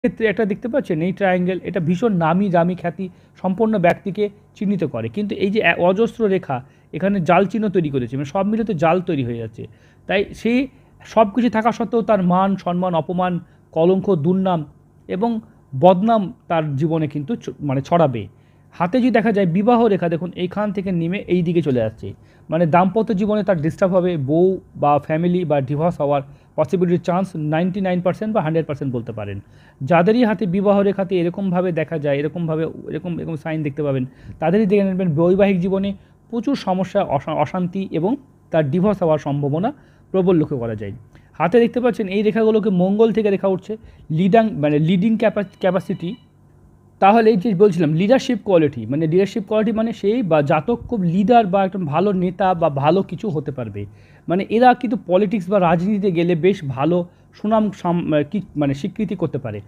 ক্ষেত্রে একটা দেখতে পাচ্ছেন এই ট্রায়াঙ্গেল, এটা ভীষণ নামি দামি খ্যাতি সম্পন্ন ব্যক্তিকে চিহ্নিত করে, কিন্তু এই যে অজস্র রেখা এখানে জাল চিহ্ন তৈরি করেছে, মানে সব মিলে তো জাল তৈরি হয়ে যাচ্ছে। তাই সে সব কিছু থাকা সত্ত্বেও তার মান সম্মান অপমান, কলঙ্ক, দুর্নাম এবং বদনাম তার জীবনে কিন্তু মানে ছড়াবে। হাতে যদি দেখা যায় বিবাহ রেখা, দেখুন এইখান থেকে নেমে এই দিকে চলে যাচ্ছে, মানে দাম্পত্য জীবনে তার ডিস্টার্ব হবে, বউ বা ফ্যামিলি বা ডিভোর্স হওয়ার পসিবিলিটির চান্স 99% বা 100% বলতে পারেন। যাদেরই হাতে বিবাহ রেখাতে এরকমভাবে দেখা যায়, এরকমভাবে এরকম সাইন দেখতে পাবেন, তাদেরই দেখে নেবেন বৈবাহিক জীবনে প্রচুর সমস্যা, অশান্তি এবং তার ডিভোর্স হওয়ার সম্ভাবনা প্রবল লক্ষ্য করা যায়। হাতে দেখতে পাচ্ছেন এই রেখাগুলোকে মঙ্গল থেকে রেখা উঠছে, লিডিং ক্যাপাসিটি। তাহলে এই যে বলছিলাম লিডারশিপ কোয়ালিটি, মানে লিডারশিপ কোয়ালিটি মানে সেই বা জাতক খুব লিডার বা একজন ভালো নেতা বা ভালো কিছু হতে পারবে। মানে এরা কিন্তু পলিটিক্স বা রাজনীতিতে গেলে বেশ ভালো সুনাম মানে স্বীকৃতি করতে পারে।